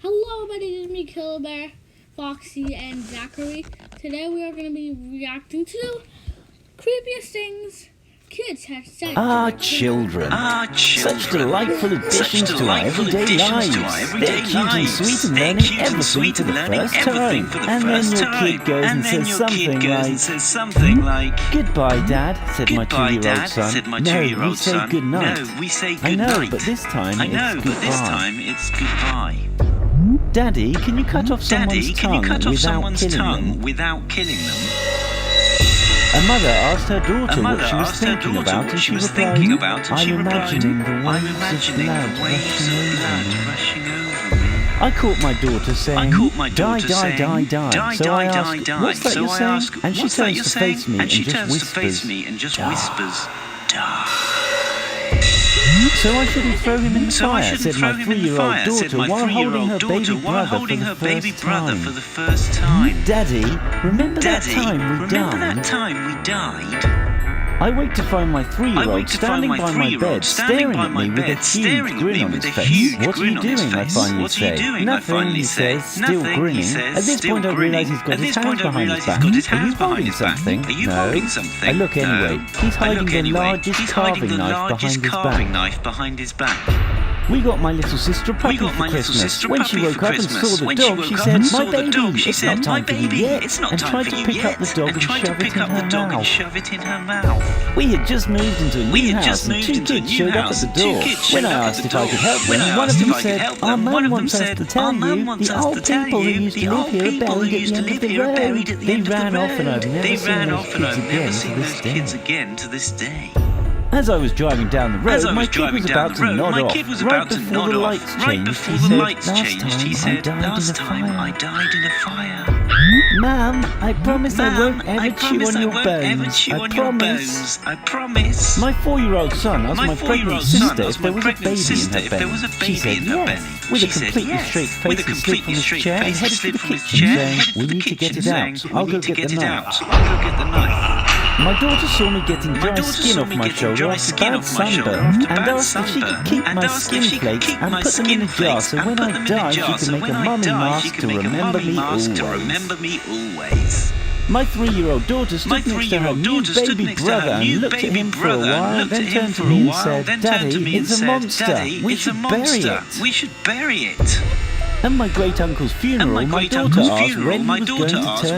Hello, my name is me, Killer Bear, Foxy, and Zachary. Today we are going to be reacting to Creepiest Things Kids have said. Children. Such delightful additions to our everyday lives. They're cute and sweet and learning everything for the first time. And then your kid goes and says something like, "Goodbye, Dad," said my 2-year-old son. No, we say good night. I know, but this time it's goodbye. Daddy, can you cut off someone's tongue without killing them? A mother asked her daughter what she was thinking about, and she replied, "I'm imagining the waves of blood rushing over me." I caught my daughter saying, "Die, die, die, die." So I asked, "What's that you're saying?" And she turns to face me and just whispers, "Die." So I shouldn't throw him in the fire, said my 3-year-old daughter while holding her baby brother for the first time. Daddy, remember that time we died? I wake to find my 3-year-old standing by my bed, staring at me with a huge grin on his face. "What are you doing?" I finally say. "Nothing," he says, still grinning. At this point I realise he's got his hands behind his back. "Are you holding something?" "No." I look anyway. He's hiding the largest carving knife behind his back. We got my little sister a puppy for Christmas. When she woke up and saw the dog, she said, "My baby, it's not time for you yet," and tried to pick up the dog and shove it in her mouth. We had just moved into a new house and 2 kids showed up at the door. When I asked if I could help them, one of them said, "Our mum wants us to tell you the old people who used to live here are buried at the end of the road." They ran off and I've never seen those kids again to this day. As I was driving down the road, my kid was about to nod off. Right before the lights changed, he said, "Last time I died in a fire." "Mum, I promise I won't ever chew on your bones. I promise." My 4-year-old son asked my pregnant sister if there was a baby in her belly. She said yes. With a completely straight face, he slid from his chair and headed to the kitchen, saying, "We need to get it out. I'll go get the knife." My daughter saw me getting dry skin off my shoulder after bad sunburn and asked if she could keep my skin flakes and put them in a jar so when I die she could make a mummy mask to remember me always. My 3-year-old daughter stood next to her new baby brother and looked at him for a while, then turned to me and said, "Daddy, it's a monster. We should bury it." At my great-uncle's funeral, my daughter asked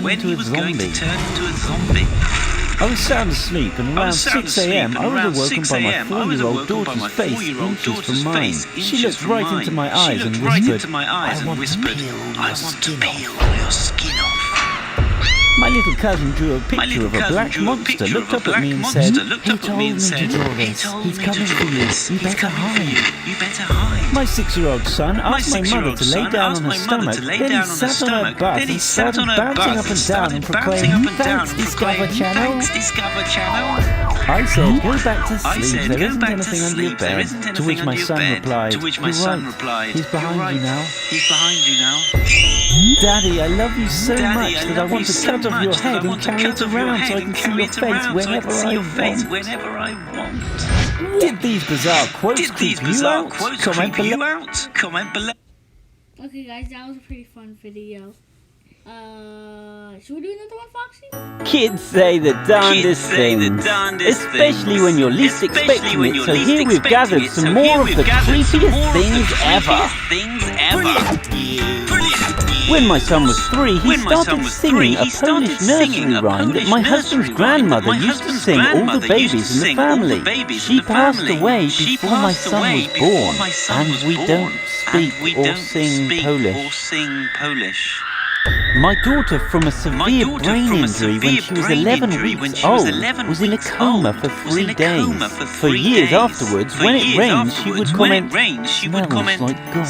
when he was going to turn into a zombie. I was sound asleep, and around 6 a.m. I was awoken by my 4-year-old daughter's face inches from mine. She looked right into my eyes and whispered, "I want to peel your skin off." My little cousin drew a picture of a black monster, looked up at me and said, "He told me to draw this. He's coming for you. You better hide." My 6-year-old son asked my mother to lay down on her stomach, then he sat on her butt and started bouncing up and down and proclaimed, "Thanks, Discover Channel." I said, "Go back to sleep, there isn't anything under your bed." To which my son replied, "You're right, he's behind you now." "Daddy, I love you so much that I want to cut off your head and carry it around so I can see your face whenever I want. Did these bizarre quotes creep you out? Comment below. Okay guys, that was a pretty fun video. Should we do another one, Foxy? Kids say the darndest things, especially when you're least expecting it, so here we've gathered some more of the creepiest things ever. When my son was 3, he started singing a Polish nursery rhyme that my husband's grandmother used to sing all the babies in the family. She passed away before my son was born, and we don't speak or sing Polish. My daughter, from a severe brain injury when she was 11 weeks old, was in a coma for 3 days. For years afterwards, when it rains, she would comment, "Smells like God."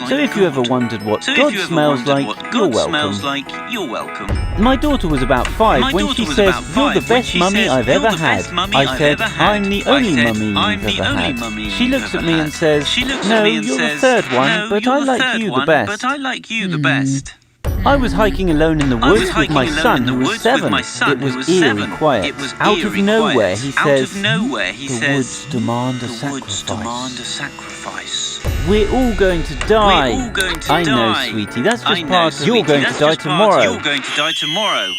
So if you ever wondered what God smells like, you're welcome. My daughter was about 5 when she says, "You're the best mummy I've ever had." I said, "I'm the only mummy you've ever had." She looks at me and says, "No, you're the third one, but I like you the best." I was hiking alone in the woods with my son, who was 7. It was eerie quiet. Out of nowhere, he says, "The woods demand a sacrifice." We're all going to die. We're all going to I know, die. sweetie. That's I just know, part of sweetie, you're going to that's die just part of tomorrow. You're going to die tomorrow.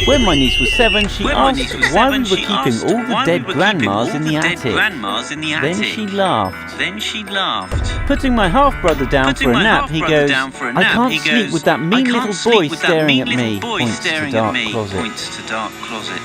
When my niece was 7, she When my asked niece was why 7, we were she keeping asked all the why dead we were keeping grandmas all in the the dead attic. grandmas in the Then attic. she laughed. Then she laughed. Putting my half-brother down Putting for a my nap, he half-brother goes, down for a I nap, can't he sleep goes, with that "I mean can't little sleep boy with that staring mean at me, little boy points to staring dark at me, closet. points to dark closet."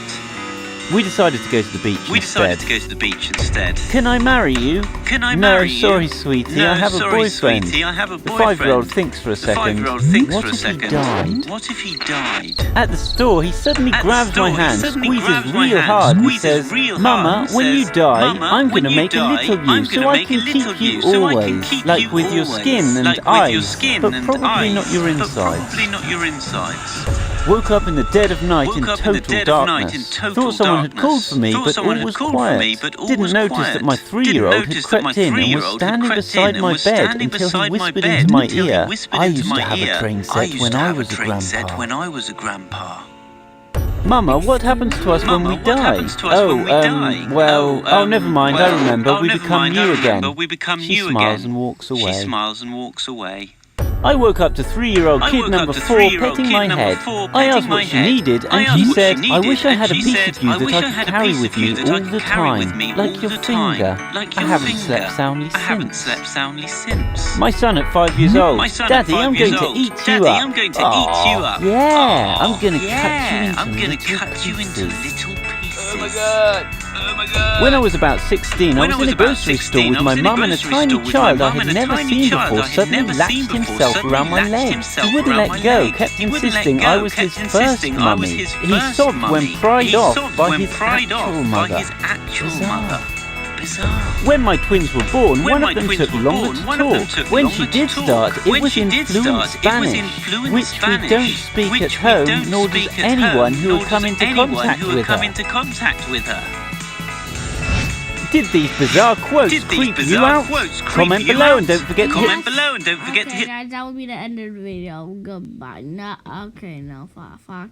We decided to go to the beach We decided instead. to go to the beach instead. Can I marry you? Can I marry you? No, sorry, sweetie, No, I have a sorry, boyfriend. sweetie, I have a The boyfriend. 5-year-old thinks for a The second. 5-year-old thinks What for a if second. he died? What if he died? At the store, he suddenly At the grabs store, my he hand, suddenly grabs squeezes my real hand, hard, and squeezes says, real hard, Mama, and when you says, die, "Mama, I'm when going to you make a die, little I'm you, gonna so I make a can little keep you you, so I can always, keep like you with your always, skin and like with eyes, your skin but and probably eyes, not your but insides." probably not your insides. Woke up in the dead of night in Woke up in the total dead of night darkness. in total Thought someone had darkness. called for me, Thought but someone all had was called for quiet. me, but all Didn't was notice quiet. that my Didn't 3-year-old had notice that my crept in and was 3-year-old had standing crept beside in and my was bed standing until he beside my whispered bed into my until he ear, whispered I into used to my have a ear, train "I set used when to I have was a train set grandpa. when I was a grandpa." Mama, what happens to us when Mama, we what die? happens to us when we die? Well, never mind, I remember, we never become mind, I new remember, again. we become She new smiles again. and walks She away. smiles and walks away. I woke up to 3-year-old I kid woke number up to 4 3-year-old petting kid my number head. 4 I asked petting my what she head. needed, I and asked she what said, she I wish needed, I and had a she piece said, of you "I that wish I I could had a carry piece with of you me that I all could the carry with time, me like all your the time, finger. like I your haven't finger. slept soundly I haven't since. slept soundly since." My son at 5 years old. My son at Daddy, 5 I'm years going to old. eat Daddy, you up. I'm going to eat you up. Yeah, I'm going to Yeah, cut you into I'm gonna little cut you into pieces. little pieces. Oh my God. Oh my God. When I was about 16, I When was I in was a about grocery 16, store with I my was in a mum, and a grocery tiny store with my child I mum, had and a never tiny seen child before I had suddenly never latched seen before himself suddenly around my latched leg. himself He wouldn't around let my go, leg. kept He wouldn't let insisting go, I was kept his first insisting I was mummy. his He first sobbed when mummy. pried He off sobbed by when his pried actual off by mother. his actual Bizarre. mother. Bizarre. When my twins were born, When one my of them twins took were longer born, to one of them talk. took When longer she to did talk. start, it When was she in did fluent start, it was in Spanish, fluent which Spanish, we don't speak which at we home, don't nor does speak at anyone home, who nor would come does into anyone contact who would with come her. into contact with her. Did these bizarre quotes Did these creep you bizarre out? quotes creep Comment you below out? and don't forget to hit Comment below and don't forget to Okay, hit guys, that will be the end of the video. Goodbye. No, okay, no, fuck.